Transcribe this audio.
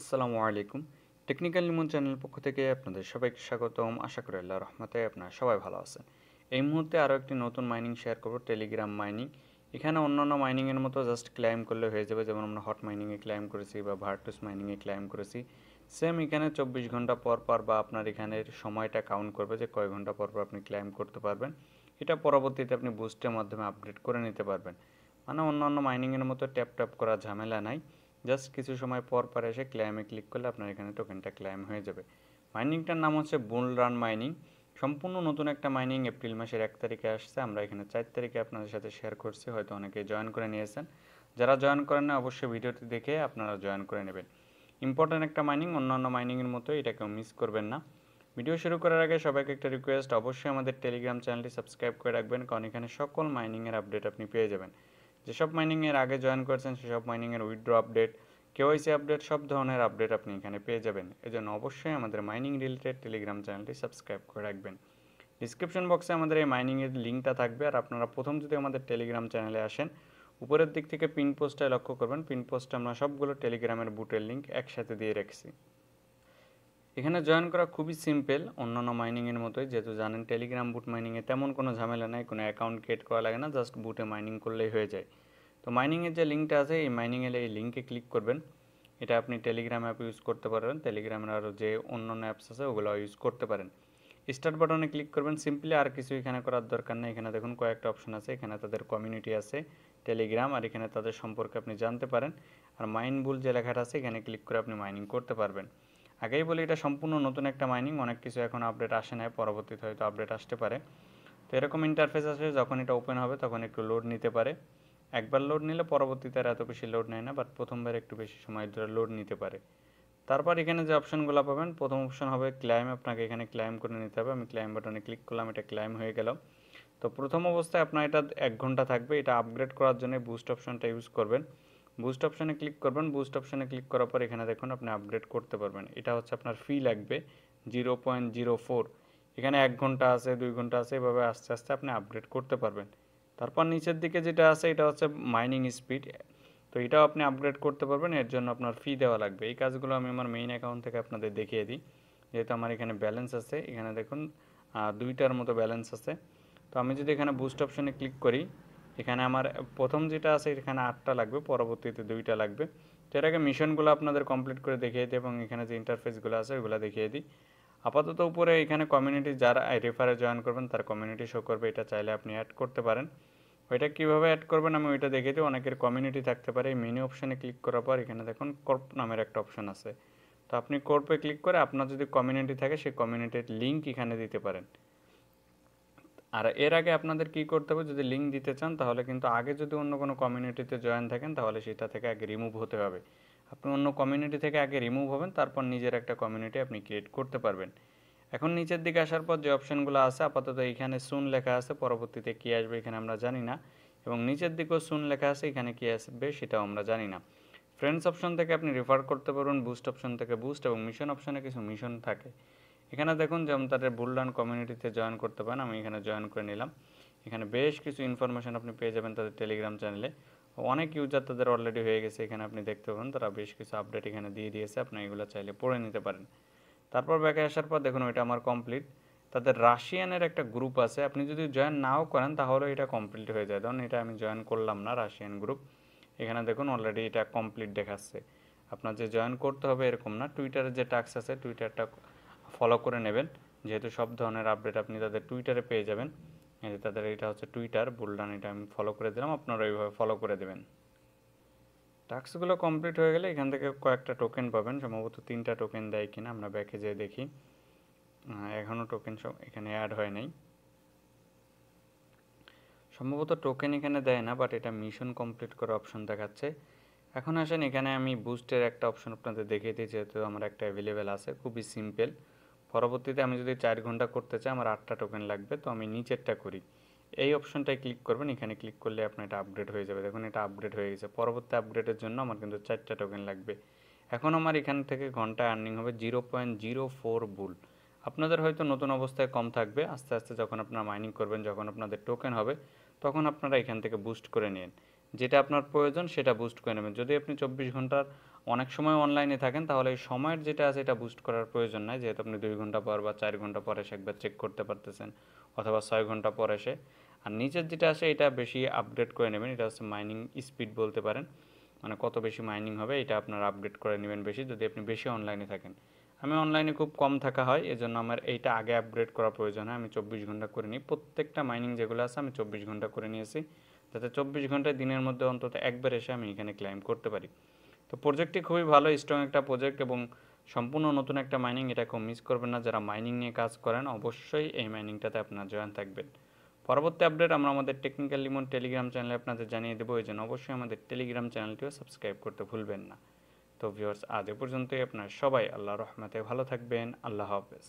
আসসালামু আলাইকুম। Technical Limon channel পক্ষ থেকে আপনাদের সবাইকে স্বাগতম। আশা করি আল্লাহর রহমতে আপনারা সবাই ভালো আছেন। এই মুহূর্তে আরও একটি নতুন মাইনিং শেয়ার করব, টেলিগ্রাম মাইনিং। এখানে অন্যান্য মাইনিংয়ের মতো জাস্ট ক্লাইম করলে হয়ে যাবে, যেমন আমরা হট মাইনিংয়ে ক্লাইম করেছি বা ভার্টুস মাইনিংয়ে ক্লাইম করেছি। সেম এখানে 24 ঘন্টা পর পর বা আপনার এখানের সময়টা কাউন্ট করবে যে কয় ঘন্টা পর পর আপনি ক্লাইম করতে পারবেন। এটা পরবর্তীতে আপনি বুস্টের মাধ্যমে আপগ্রেড করে নিতে পারবেন। মানে অন্যান্য মাইনিংয়ের মতো ট্যাপ ট্যাপ করার ঝামেলা নাই। জাস্ট কিছু সময় পর পর এসে ক্লাইমে ক্লিক করলে আপনার এখানে টোকেনটা ক্লাইম হয়ে যাবে। মাইনিংটার নাম হচ্ছে বুল রান মাইনিং। সম্পূর্ণ নতুন একটা মাইনিং এপ্রিল মাসের 1 তারিখে আসছে। আমরা এখানে 4 তারিখে আপনাদের সাথে শেয়ার করছি, হয়তো অনেকে জয়েন করে নিয়েছেন। যারা জয়েন করেন না অবশ্যই ভিডিওটি দেখে আপনারা জয়েন করে নেবেন। ইম্পর্ট্যান্ট একটা মাইনিং, অন্যান্য মাইনিংয়ের মতো এটাকেও মিস করবেন না। ভিডিও শুরু করার আগে সবাইকে একটা রিকোয়েস্ট, অবশ্যই আমাদের টেলিগ্রাম চ্যানেলটি সাবস্ক্রাইব করে রাখবেন, কারণ এখানে সকল মাইনিংয়ের আপডেট আপনি পেয়ে যাবেন। যেসব মাইনিংয়ের আগে জয়েন করেছেন সেসব মাইনিংয়ের উইথড্র আপডেট, কেওয়াইসি আপডেট, সব ধরনের আপডেট আপনি এখানে পেয়ে যাবেন। এজন্য অবশ্যই আমাদের মাইনিং রিলেটেড টেলিগ্রাম চ্যানেলটি সাবস্ক্রাইব করে রাখবেন। ডিসক্রিপশন বক্সে আমাদের এই মাইনিংয়ের লিঙ্কটা থাকবে। আর আপনারা প্রথম যদি আমাদের টেলিগ্রাম চ্যানেলে আসেন, উপরের দিক থেকে পিন পোস্টটায় লক্ষ্য করবেন। পিন পোস্টে আমরা সবগুলো টেলিগ্রামের বুটের লিঙ্ক একসাথে দিয়ে রেখেছি। এখানে জয়েন করা খুবই সিম্পল, অন্যান্য মাইনিংয়ের মতোই। যেহেতু জানেন টেলিগ্রাম বুট মাইনিংয়ে তেমন কোনো ঝামেলা নাই, কোনো অ্যাকাউন্ট ক্রিয়েট করা লাগে না, জাস্ট বুটে মাইনিং করলেই হয়ে যায়। তো মাইনিংয়ের যে লিঙ্কটা আছে, এই মাইনিংয়ের এই লিঙ্কে ক্লিক করবেন। এটা আপনি টেলিগ্রাম অ্যাপ ইউজ করতে পারবেন, টেলিগ্রামের আরও যে অন্যান্য অ্যাপস আছে ওগুলো ইউজ করতে পারেন। স্টার্ট বাটনে ক্লিক করবেন সিম্পলি, আর কিছু এখানে করার দরকার নেই। এখানে দেখুন কয়েকটা অপশন আছে, এখানে তাদের কমিউনিটি আছে টেলিগ্রাম, আর এখানে তাদের সম্পর্কে আপনি জানতে পারেন। আর মাইন বুল যে লেখাটা আছে এখানে ক্লিক করে আপনি মাইনিং করতে পারবেন। আগেই বলি এটা সম্পূর্ণ নতুন একটা মাইনিং, অনেক কিছু এখন আপডেট আসে নাই, পরবর্তীতে হয়তো আপডেট আসতে পারে। তো এরকম ইন্টারফেস আসে, যখন এটা ওপেন হবে তখন একটু লোড নিতে পারে। একবার লোড নিলে পরবর্তীতে আর এত বেশি লোড নেয় না, বাট প্রথমবার একটু বেশি সময় ধরে লোড নিতে পারে। তারপর এখানে যে অপশনগুলো পাবেন, প্রথম অপশন হবে ক্লাইম। আপনাকে এখানে ক্লাইম করে নিতে হবে। আমি ক্লাইম বাটনে ক্লিক করলাম, এটা ক্লাইম হয়ে গেল। তো প্রথম অবস্থায় আপনার এটা 1 ঘন্টা থাকবে। এটা আপগ্রেড করার জন্য বুস্ট অপশনটা ইউজ করবেন। বুস্ট অপশনে ক্লিক করবেন। বুস্ট অপশনে ক্লিক করার পর এখানে দেখুন আপনি আপগ্রেড করতে পারবেন। এটা হচ্ছে আপনার ফি লাগবে 0.04। এখানে 1 ঘন্টা আছে, 2 ঘন্টা আছে, এভাবে আস্তে আস্তে আপনি আপগ্রেড করতে পারবেন। তারপর নিচের দিকে যেটা আছে এটা হচ্ছে মাইনিং স্পিড। তো এটাও আপনি আপগ্রেড করতে পারবেন, এর জন্য আপনার ফি দেওয়া লাগবে। এই কাজগুলো আমি আমার মেইন অ্যাকাউন্ট থেকে আপনাদের দেখিয়ে দিই। যেহেতু আমার এখানে ব্যালেন্স আছে, এখানে দেখুন 2টার মতো ব্যালেন্স আছে। তো আমি যদি এখানে বুস্ট অপশনে ক্লিক করি, এখানে আমার প্রথম যেটা আছে এখানে 8টা লাগবে, পরবর্তীতে 2টা লাগবে। তো এর আগে মিশনগুলো আপনাদের কমপ্লিট করে দেখিয়ে দিই এবং এখানে যে ইন্টারফেসগুলো আছে ওগুলো দেখিয়ে দিই। আপাতত উপরে এখানে কমিউনিটি, যারা রেফারে জয়েন করবেন তার কমিউনিটি শো করবে, এটা চাইলে আপনি অ্যাড করতে পারেন। ওইটা কীভাবে অ্যাড করবেন আমি ওইটা দেখিয়ে দিই। অনেকের কমিউনিটি থাকতে পারে। এই মেনু অপশানে ক্লিক করার পর এখানে দেখুন কর্প নামের একটা অপশান আছে। তো আপনি কর্পে ক্লিক করে আপনার যদি কমিউনিটি থাকে সেই কমিউনিটির লিঙ্ক এখানে দিতে পারেন। আর এর আগে আপনাদের কি করতে হবে, যদি লিঙ্ক দিতে চান তাহলে কিন্তু আগে যদি অন্য কোনো কমিউনিটিতে জয়েন থাকেন তাহলে সেটা থেকে আগে রিমুভ হতে হবে। আপনি অন্য কমিউনিটি থেকে আগে রিমুভ হবেন, তারপর নিজের একটা কমিউনিটি আপনি ক্রিয়েট করতে পারবেন। এখন নিচের দিকে আসার পর যে অপশানগুলো আছে, আপাতত এইখানে সুন লেখা আছে, পরবর্তীতে কী আসবে এখানে আমরা জানি না। এবং নিচের দিকেও সুন লেখা আছে, এখানে কী আসবে সেটাও আমরা জানি না। ফ্রেন্ডস অপশন থেকে আপনি রেফার করতে পারবেন, বুস্ট অপশন থেকে বুস্ট, এবং মিশন অপশনে কিছু মিশন থাকে। এখানে দেখুন যেমন তাদের বুলডান কমিউনিটিতে জয়েন করতে পারেন, আমি এখানে জয়েন করে নিলাম। এখানে বেশ কিছু ইনফরমেশন আপনি পেয়ে যাবেন তাদের টেলিগ্রাম চ্যানেলে। অনেক ইউজার তাদের অলরেডি হয়ে গেছে, এখানে আপনি দেখতে পাবেন তারা বেশ কিছু আপডেট এখানে দিয়ে দিয়েছে, আপনি এগুলো চাইলে পড়ে নিতে পারেন। তারপর ব্যাকে আসার পর দেখুন ওইটা আমার কমপ্লিট। তাদের রাশিয়ানের একটা গ্রুপ আছে, আপনি যদি জয়েন নাও করেন তাহলে এটা কমপ্লিট হয়ে যায়। ধরুন এটা আমি জয়েন করলাম না, রাশিয়ান গ্রুপ। এখানে দেখুন অলরেডি এটা কমপ্লিট দেখাচ্ছে। আপনার যে জয়েন করতে হবে এরকম না, টুইটারের যে টাস্ক আছে টুইটারটা ফলো করে নেবেন, যেহেতু সব ধরনের আপডেট আপনি তাদের টুইটারে পেয়ে যাবেন। এই যে তাদের এটা হচ্ছে টুইটার বুলডান, এটা আমি ফলো করে দিলাম, আপনারা এইভাবে ফলো করে দেবেন। টাস্কগুলো কমপ্লিট হয়ে গেলে এখান থেকে কয়েকটা টোকেন পাবেন, সম্ভবত 3টা টোকেন দেয় কিনা, আমরা ব্যাকে যেয়ে দেখি। এখনও টোকেন সব এখানে অ্যাড হয় নাই, সম্ভবত টোকেন এখানে দেয় না, বাট এটা মিশন কমপ্লিট করার অপশন দেখাচ্ছে। এখন আসেন এখানে আমি বুস্টের একটা অপশন আপনাদের দেখিয়ে দিই, যেহেতু আমার একটা অ্যাভেলেবেল আছে, খুবই সিম্পল। পরবর্তীতে আমি যদি 4 ঘন্টা করতে চাই আমার 8টা টোকেন লাগবে, তো আমি নিচেরটা করি। এই অপশনটায় ক্লিক করবেন, এখানে ক্লিক করলে আপনার এটা আপগ্রেড হয়ে যাবে। দেখুন এটা আপগ্রেড হয়ে গেছে, পরবর্তী আপগ্রেডের জন্য আমার কিন্তু 4টা টোকেন লাগবে। এখন আমার এখান থেকে ঘন্টা আর্নিং হবে 0.04 বুল। আপনাদের হয়তো নতুন অবস্থায় কম থাকবে, আস্তে আস্তে যখন আপনারা মাইনিং করবেন, যখন আপনাদের টোকেন হবে তখন আপনারা এখান থেকে বুস্ট করে নিন, যেটা আপনার প্রয়োজন সেটা বুস্ট করে নেবেন। যদি আপনি 24 ঘন্টার অনেক সময় অনলাইনে থাকেন, তাহলে এই সময়ের যেটা আছে এটা বুস্ট করার প্রয়োজন নাই, যেহেতু আপনি 2 ঘন্টা পর বা 4 ঘন্টা পর এসে একবার চেক করতে পারতেছেন, অথবা 6 ঘন্টা পর এসে। আর নিচের যেটা আছে এটা বেশি আপগ্রেড করে নেবেন, এটা হচ্ছে মাইনিং স্পিড বলতে পারেন, মানে কত বেশি মাইনিং হবে এটা আপনার আপগ্রেড করে নেবেন বেশি, যদি আপনি বেশি অনলাইনে থাকেন। আমি অনলাইনে খুব কম থাকা হয়, এজন্য আমার এইটা আগে আপগ্রেড করা প্রয়োজন হয়। আমি 24 ঘন্টা করে নিই, প্রত্যেকটা মাইনিং যেগুলো আছে আমি 24 ঘন্টা করে নিয়েছি, যাতে 24 ঘন্টায় দিনের মধ্যে অন্তত একবার এসে আমি এখানে ক্লাইম করতে পারি। তো প্রজেক্টটি খুবই ভালো, স্ট্রং একটা প্রজেক্ট এবং সম্পূর্ণ নতুন একটা মাইনিং, এটা কেউ মিস করবেন না। যারা মাইনিং নিয়ে কাজ করেন অবশ্যই এই মাইনিংটাতে আপনার জয়েন থাকবেন। পরবর্তী আপডেট আমরা আমাদের টেকনিক্যাল লিমন টেলিগ্রাম চ্যানেলে আপনাদের জানিয়ে দেবো, এই জন্য অবশ্যই আমাদের টেলিগ্রাম চ্যানেলটিও সাবস্ক্রাইব করতে ভুলবেন না। তো ভিউয়ার্স, আজ এ পর্যন্তই। আপনার সবাই আল্লাহর রহমতে ভালো থাকবেন। আল্লাহ হাফেজ।